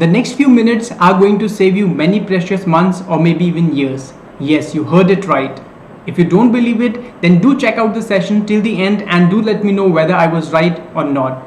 The next few minutes are going to save you many precious months or maybe even years. Yes, you heard it right. If you don't believe it, then do check out the session till the end and do let me know whether I was right or not.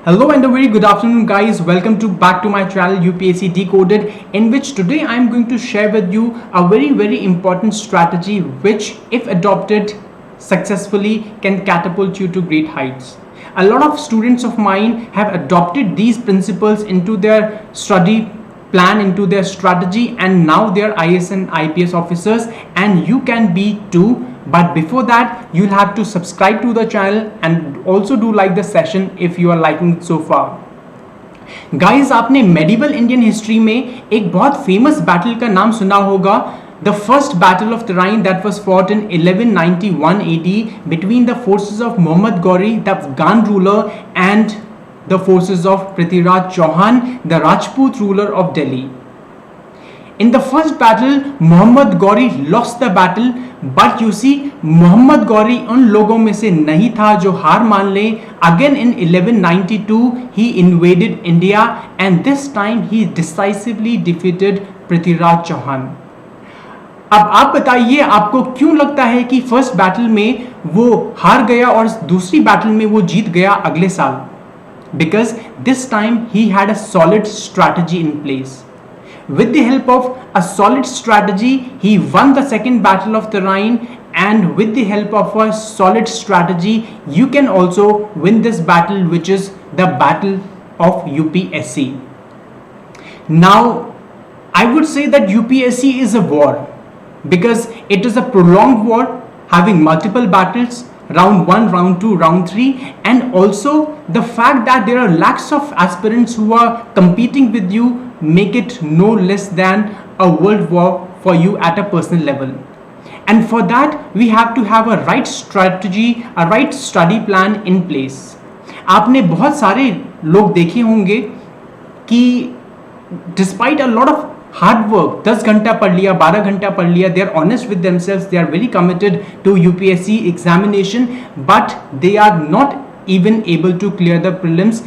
Hello and a very good afternoon guys. Welcome back to my channel UPSC Decoded, in which today I am going to share with you a very important strategy which, if adopted successfully, can catapult you to great heights. A lot of students of mine have adopted these principles into their study plan, into their strategy, and now they are IAS and IPS officers, and you can be too. But before that, you'll have to subscribe to the channel and also do like the session if you are liking it so far. Guys, आपने medieval Indian history में एक बहुत famous battle का नाम सुना होगा, the first battle of Tarain that was fought in 1191 AD between the forces of Muhammad Ghori, the Afghan ruler, and the forces of Prithviraj Chauhan, the Rajput ruler of Delhi. In the first battle, Muhammad Ghori lost the battle, but you see, Muhammad Ghori उन लोगों में से नहीं था जो हार मान ले. Again in 1192, he invaded India, and this time he decisively defeated Prithviraj Chauhan. अब आप बताइए, आपको क्यों लगता है कि फर्स्ट बैटल में वो हार गया और दूसरी बैटल में वो जीत गया अगले साल? Because this time he had a solid strategy in place. With the help of a solid strategy, he won the second battle of Tarain, and with the help of a solid strategy, you can also win this battle, which is the battle of UPSC. Now, I would say that UPSC is a war because it is a prolonged war having multiple battles, round 1, round 2, round 3, and also the fact that there are lakhs of aspirants who are competing with you make it no less than a world war for you at a personal level. And for that, we have to have a right strategy, a right study plan in place. आपने बहुत सारे लोग देखे होंगे कि despite a lot of hard work, 10 घंटा पढ़ लिया, 12 घंटा पढ़ लिया, they are honest with themselves, they are very committed to UPSC examination, but they are not even able to clear the prelims.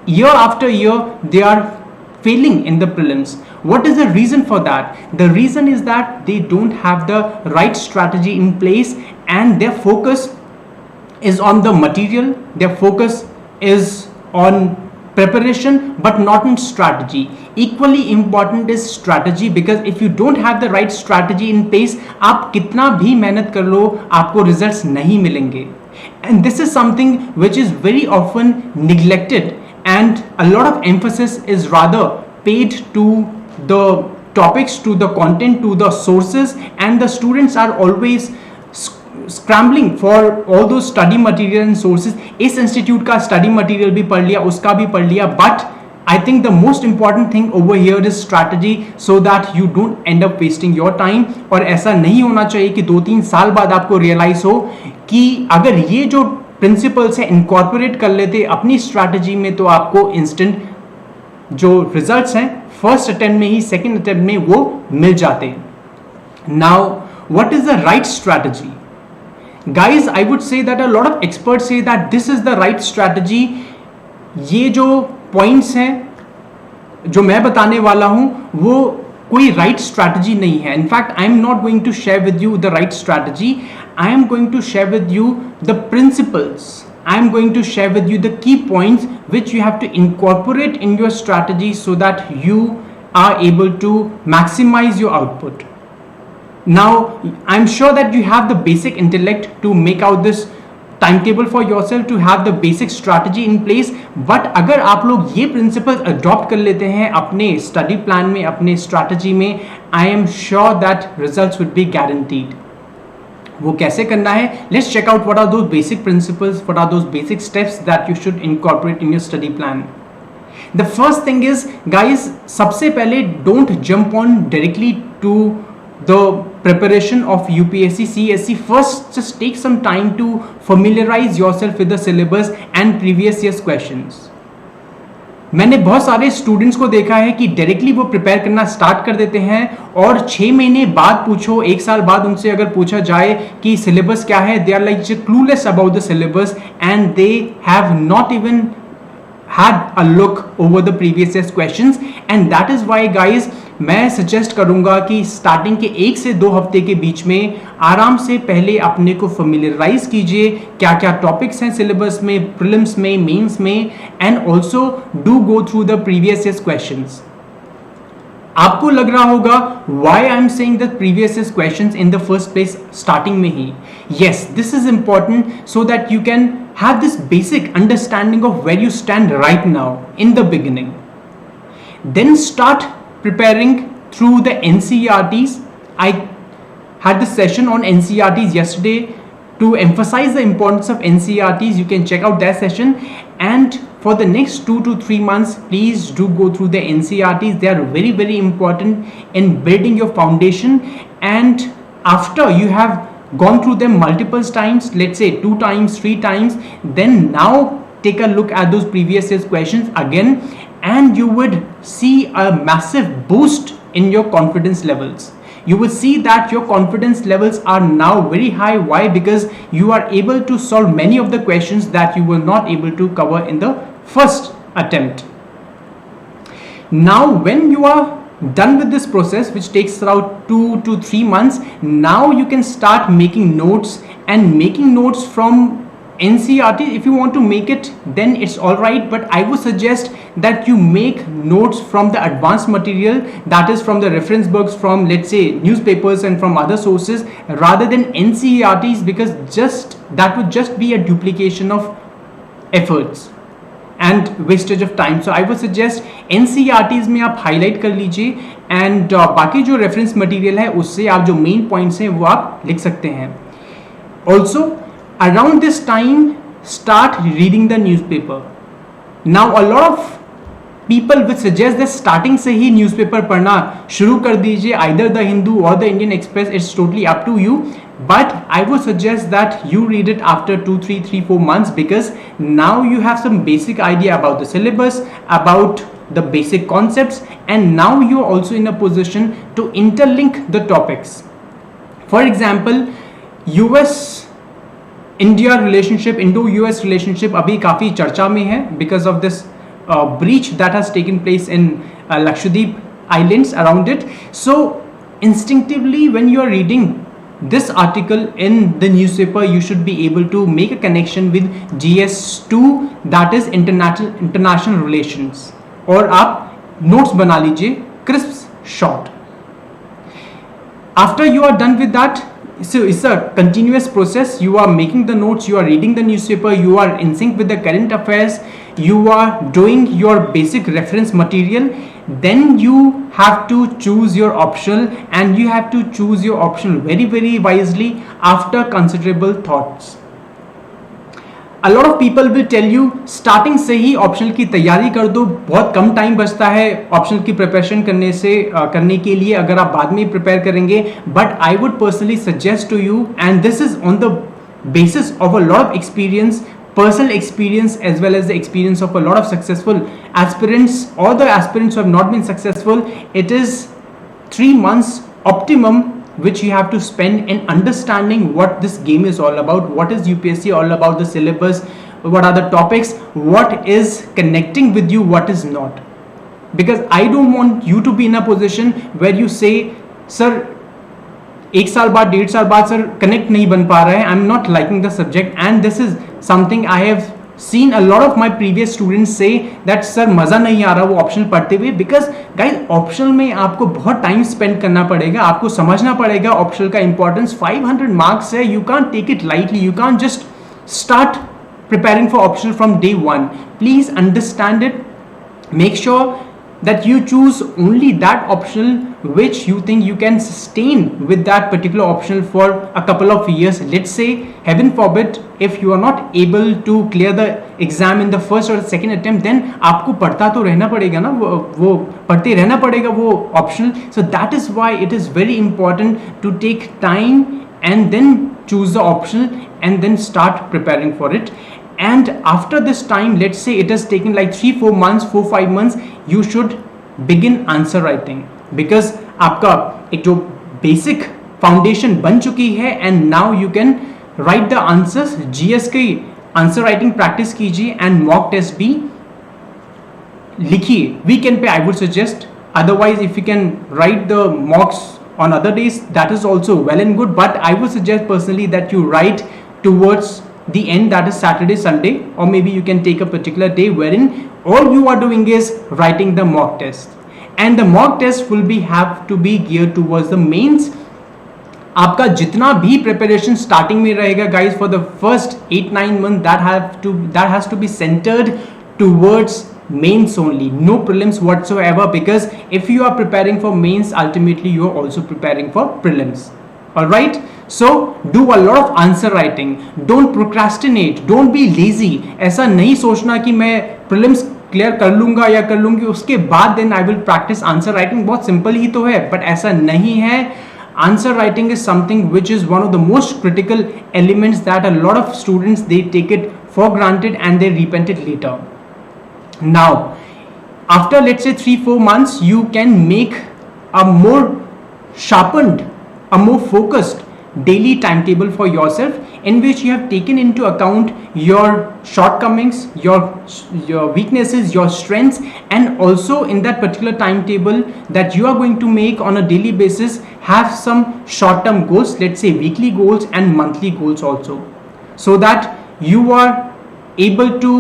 Year after year, they are failing in the prelims. What is the reason for that? The reason is that they don't have the right strategy in place, and their focus is on the material, their focus is on preparation, but not in strategy. Equally important is strategy, because if you don't have the right strategy in place, आप कितना भी मेहनत कर लो, आपको results नहीं मिलेंगे. And this is something which is very often neglected, and a lot of emphasis is rather paid to the topics, to the content, to the sources, and the students are always scrambling for all those study material and sources. इस institute का study material भी पढ़ लिया, उसका भी पढ़ लिया, but I think the most important thing over here is strategy, so that you don't end up wasting your time. और ऐसा नहीं होना चाहिए कि 2-3 साल बाद आपको realize हो कि अगर ये जो principles है incorporate कर लेते अपनी strategy में, तो आपको instant जो results हैं first attempt में ही, second attempt में वो मिल जाते. Now, what is the right strategy? Guys, I would say that a lot of experts say that this is the right strategy. ये जो points हैं जो मैं बताने वाला हूं, वो कोई right strategy नहीं है. In fact, I am not going to share with you the right strategy. I am going to share with you the principles. I am going to share with you the key points which you have to incorporate in your strategy so that you are able to maximize your output. Now, I'm sure that you have the basic intellect to make out this timetable for yourself, to have the basic strategy in place. But अगर आप लोग ये principles adopt कर लेते हैं अपने study plan में, अपने strategy में, I am sure that results would be guaranteed. वो कैसे करना है? Let's check out what are those basic principles, what are those basic steps that you should incorporate in your study plan. The first thing is, guys, सबसे पहले don't jump on directly to the preparation of UPSC CSC. First, just take some time to familiarize yourself with the syllabus and previous year's questions. मैंने बहुत सारे students को देखा है कि directly वो प्रिपेयर करना स्टार्ट कर देते हैं, और 6 महीने बाद पूछो, 1 साल बाद उनसे अगर पूछा जाए कि सिलेबस क्या है, they are like clueless about the syllabus, and they have not even had a look over the previous year's questions, and that is why guys मैं सजेस्ट करूंगा कि स्टार्टिंग के 1 से 2 हफ्ते के बीच में आराम से पहले अपने को फेमिलियराइज कीजिए क्या क्या टॉपिक्स हैं सिलेबस में, प्रीलिम्स में, मेंस में, and also do go through the previous years questions. आपको लग रहा होगा why I am saying the previous years questions in the first place starting में ही. Yes, this is important so that you can have this basic understanding of where you stand right now in the beginning. Then start preparing through the NCERTs. I had this session on NCERTs yesterday to emphasize the importance of NCERTs. You can check out that session, and for the next 2 to 3 months please do go through the NCERTs. They are very very important in building your foundation, and after you have gone through them multiple times, let's say 2 times, 3 times, then now take a look at those previous year's questions again, and you would see a massive boost in your confidence levels. You will see that your confidence levels are now very high. Why? Because you are able to solve many of the questions that you were not able to cover in the first attempt. Now when you are done with this process, which takes around 2 to 3 months, now you can start making notes, and making notes from NCERT, if you want to make it, then it's all right, but I would suggest that you make notes from the advanced material, that is from the reference books, from let's say newspapers and from other sources, rather than NCERTs, because just that would just be a duplication of efforts and wastage of time. So I would suggest NCERTs में आप highlight कर लीजिए, and बाकी जो reference material है उससे आप जो main points हैं वो आप लिख सकते हैं. Also around this time start reading the newspaper. Now a lot of people will suggest that starting से ही newspaper पढ़ना शुरू कर दीजिए, either the Hindu or the Indian Express, it's totally up to you, but I would suggest that you read it after 2, 3, 3, 4 months, because now you have some basic idea about the syllabus, about the basic concepts, and now you are also in a position to interlink the topics. For example, US India relationship, Indo US relationship अभी काफ़ी चर्चा में है because of this breach that has taken place in Lakshadweep islands around it. So instinctively when you are reading this article in the newspaper, you should be able to make a connection with GS2, that is international relations, और आप notes बना लीजिए crisp short. After you are done with that, so it's a continuous process. You are making the notes, you are reading the newspaper, you are in sync with the current affairs, you are doing your basic reference material. Then you have to choose your optional, and you have to choose your optional very very wisely after considerable thoughts. A lot of people will tell you starting से ही optional की तैयारी कर दो, बहुत कम time बचता है optional की preparation करने के लिए अगर आप बाद में प्रिपेयर करेंगे. But I would personally suggest to you, and this is on the basis of a lot of experience, personal experience, as well as the experience of a lot of successful aspirants or the aspirants who have not been successful. It is 3 months optimum which you have to spend in understanding what this game is all about, what is UPSC all about, the syllabus, what are the topics, what is connecting with you, what is not. Because I don't want you to be in a position where you say, sir, 1 साल बाद 1.5 साल बाद sir connect नहीं बन पा रहा है, I am not liking the subject, and this is something I have seen a lot of my previous students say that sir मज़ा नहीं आ रहा वो ऑप्शनल पढ़ते हुए. बिकॉज गाइज ऑप्शनल में आपको बहुत टाइम स्पेंड करना पड़ेगा, आपको समझना पड़ेगा ऑप्शनल का इंपॉर्टेंस. 500 मार्क्स है, you can't take it lightly, you can't just start preparing for optional from day one. Please understand it, make sure that you choose only that optional which you think you can sustain with that particular optional for a couple of years. Let's say heaven forbid if you are not able to clear the exam in the first or second attempt, then आपको पढ़ता तो रहना पड़ेगा ना, वो पढ़ते रहना पड़ेगा वो optional. So that is why it is very important to take time and then choose the optional and then start preparing for it. And after this time, let's say it has taken like 3-4 months, 4-5 months, you should begin answer writing, because आपका एक जो basic foundation बन चुकी है, and now you can write the answers. GS की answer writing practice कीजिए, and mock test भी लिखिए वीकेंड पे, आई would suggest. Otherwise, if you can write the mocks on other days, that is also well and good, but I would suggest personally that you write towards the end, that is Saturday, Sunday, or maybe you can take a particular day wherein all you are doing is writing the mock test, and the mock test will be have to be geared towards the mains. आपका जितना भी preparation starting में रहेगा guys for the first 8-9 month, that has to be centered towards mains only, no prelims whatsoever, because if you are preparing for mains, ultimately you are also preparing for prelims. All right, so do a lot of answer writing, don't procrastinate, don't be lazy. ऐसा नहीं सोचना कि मैं prelims clear कर लूंगा या कर लूंगी उसके बाद then I will practice answer writing. बहुत सिंपल ही तो है, बट ऐसा नहीं है. Answer writing is something which is one of the most critical elements that a lot of students, they take it for granted and they repent it later. Now, after let's say 3-4 months, you can make a more sharpened, a more focused daily timetable for yourself, in which you have taken into account your shortcomings, your weaknesses, your strengths, and also in that particular timetable that you are going to make on a daily basis, have some short term goals, let's say weekly goals and monthly goals also, so that you are able to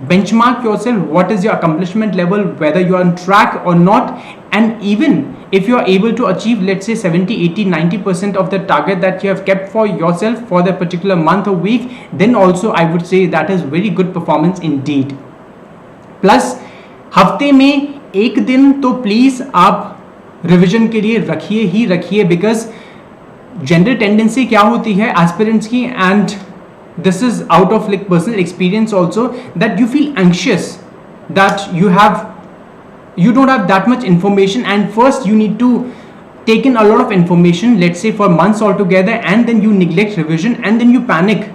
benchmark yourself, what is your accomplishment level, whether you are on track or not. And even if you are able to achieve, let's say 70, 80, 90% of the target that you have kept for yourself for the particular month or week, then also I would say that is very good performance indeed. Plus हफ्ते में एक दिन तो please आप revision के लिए रखिए ही रखिए, बिकॉज जनरल टेंडेंसी क्या होती है एस्पिरेंट्स की, and this is out of like personal experience also, that you feel anxious that you don't have that much information, and first you need to take in a lot of information, let's say for months altogether, and then you neglect revision, and then you panic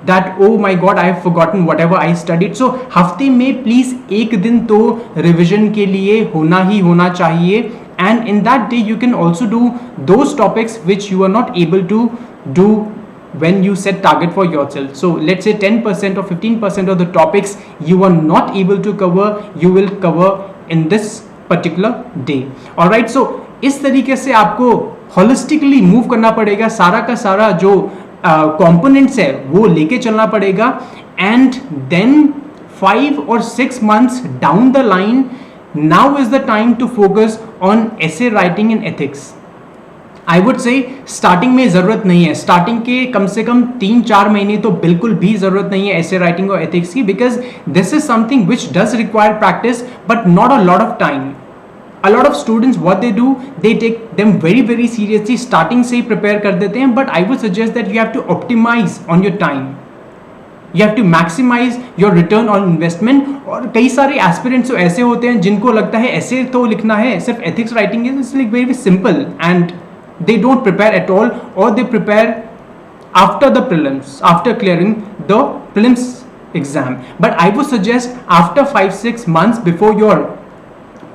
that oh my god, I have forgotten whatever I studied. So हफ्ते में please एक दिन तो revision के लिए होना ही होना चाहिए, and in that day you can also do those topics which you are not able to do when you set target for yourself. So let's say 10% or 15% of the topics you are not able to cover, you will cover in this particular day. All right, so इस तरीके से आपको holistically move करना पड़ेगा, सारा का सारा जो components है वो लेके चलना पड़ेगा, and then 5 or 6 months down the line, now is the time to focus on essay writing and ethics. I would say starting में ज़रूरत नहीं है, स्टार्टिंग के कम से कम 3-4 महीने तो बिल्कुल भी ज़रूरत नहीं है ऐसे राइटिंग और एथिक्स की, because this is something which does require practice but not a lot of time. A lot of students what they do, they take them very very seriously, starting से ही प्रिपेयर कर देते हैं, but I would suggest that you have to optimise on your time, you have to maximise your return on investment. और कई सारे aspirants तो ऐसे होते हैं जिनको लगता है ऐसे तो लिखना है, सिर्फ ethics writing is like very simple, and they don't prepare at all, or they prepare after the prelims, after clearing the prelims exam. But I would suggest after 5-6 months before your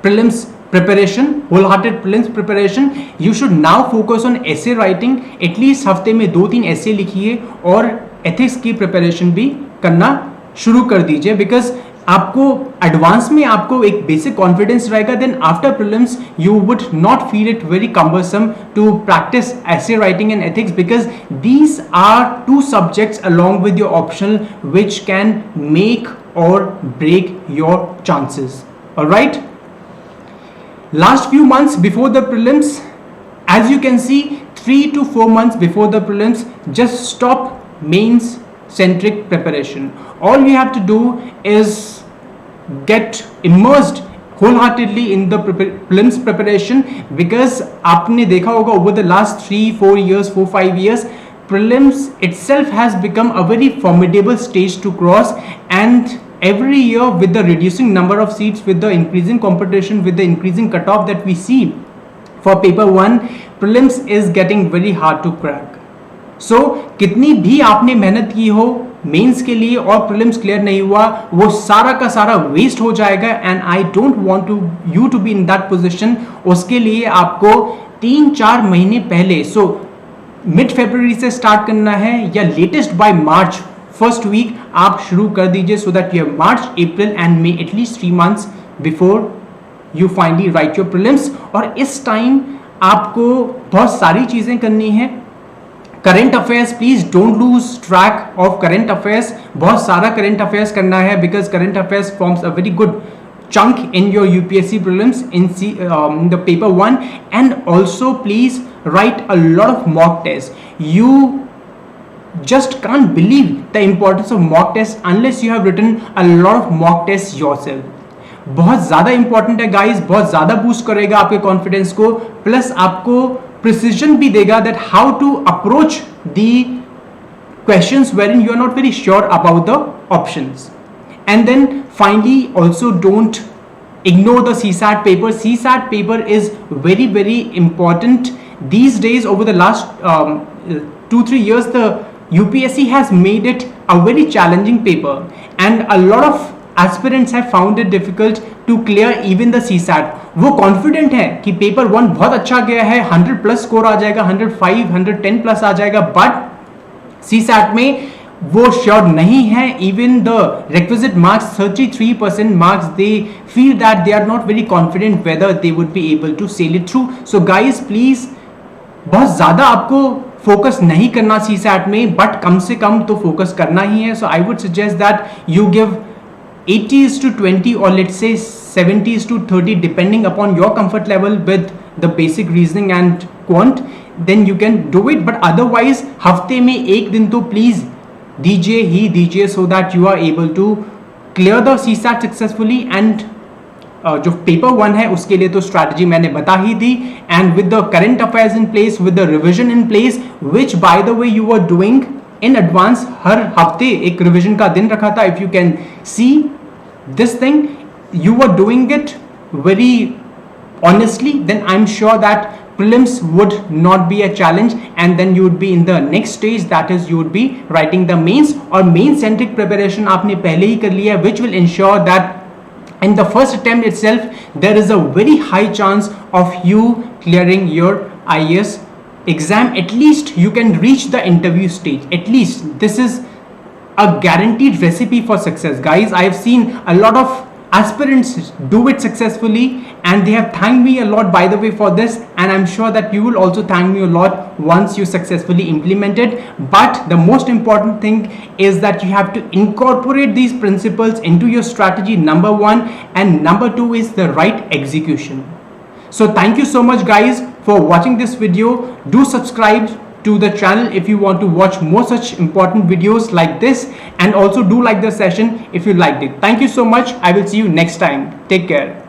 prelims preparation, wholehearted prelims preparation, you should now focus on essay writing. at least हफ्ते में 2-3 essay लिखिए और ethics की preparation भी करना शुरू कर दीजिए, because आपको एडवांस में आपको एक बेसिक कॉन्फिडेंस रहेगा, then after prelims you would not feel it very cumbersome to practise essay writing and ethics, because these are 2 subjects along with your optional which can make or break your chances. Alright, last few months before the prelims, as you can see, 3 to 4 months before the prelims, just stop mains centric preparation. All you have to do is get immersed wholeheartedly in the prelims preparation, because आपने देखा होगा over the last 3-4 years, 4-5 years, prelims itself has become a very formidable stage to cross, and every year with the reducing number of seats, with the increasing competition, with the increasing cutoff that we see for paper 1, prelims is getting very hard to crack. So कितनी भी आपने मेहनत की हो mains के लिए और prelims clear नहीं हुआ, वो सारा का सारा वेस्ट हो जाएगा, and I don't want to you to be in that position. उसके लिए आपको 3-4 महीने पहले, सो मिड फरवरी से स्टार्ट करना है, या latest by March 1st week आप शुरू कर दीजिए, सो that you have March, April and may, at least 3 months before you finally right your prelims. और इस टाइम आपको बहुत सारी चीजें करनी है। Current affairs, please don't lose track of current affairs. बहुत सारा करंट अफेयर्स करना है because current affairs forms a very good chunk in your UPSC prelims in the paper 1, and also please write a lot of mock tests. You just can't believe the importance of mock tests unless you have written a lot of mock tests yourself. बहुत ज़्यादा important है guys, बहुत ज़्यादा boost करेगा आपके confidence को, plus आपको precision भी देगा that how to approach the questions wherein you are not very sure about the options. And then finally, also don't ignore the CSAT paper. CSAT paper is very, very important these days. Over the last 2-3 years, the UPSC has made it a very challenging paper, and a lot of aspirants have found it difficult to clear even the CSAT. वो confident है कि paper 1 बहुत अच्छा गया है, 100+ score आ जाएगा, 105, 110+ आ जाएगा, but CSAT में वो श्योर नहीं है. Even the requisite marks, 33% marks, they feel that they are not very confident whether they would be able to sail it through. So guys, please बहुत ज़्यादा आपको फोकस नहीं करना CSAT में, बट कम से कम तो फोकस करना ही है. So I would suggest that you give 80:20 or let's say 70:30 depending upon your comfort level with the basic reasoning and quant, then you can do it. But otherwise हफ्ते में एक दिन तो प्लीज दीजिए ही दीजिए, so that you are able to clear the CSAT successfully. And जो paper 1 है उसके लिए तो स्ट्रैटेजी मैंने बता ही दी, and with the current affairs in place, with the revision in place, which by the way you are doing in advance. हर हफ्ते एक रिविजन का दिन रखा था. If you can see this thing, you are doing it very honestly, then I'm sure that prelims would not be a challenge, and then you would be in the next stage, that is you would be writing the mains. और main centric preparation आपने पहले ही कर लिया है, which will ensure that in the first attempt itself there is a very high chance of you clearing your IAS exam. At least you can reach the interview stage. At least this is a guaranteed recipe for success, guys. I have seen a lot of aspirants do it successfully, and they have thanked me a lot, by the way, for this, and I'm sure that you will also thank me a lot once you successfully implement it. But the most important thing is that you have to incorporate these principles into your strategy, number 1, and number 2 is the right execution. So thank you so much guys for watching this video. Do subscribe to the channel if you want to watch more such important videos like this, and also do like the session if you liked it. Thank you so much. I will see you next time. Take care.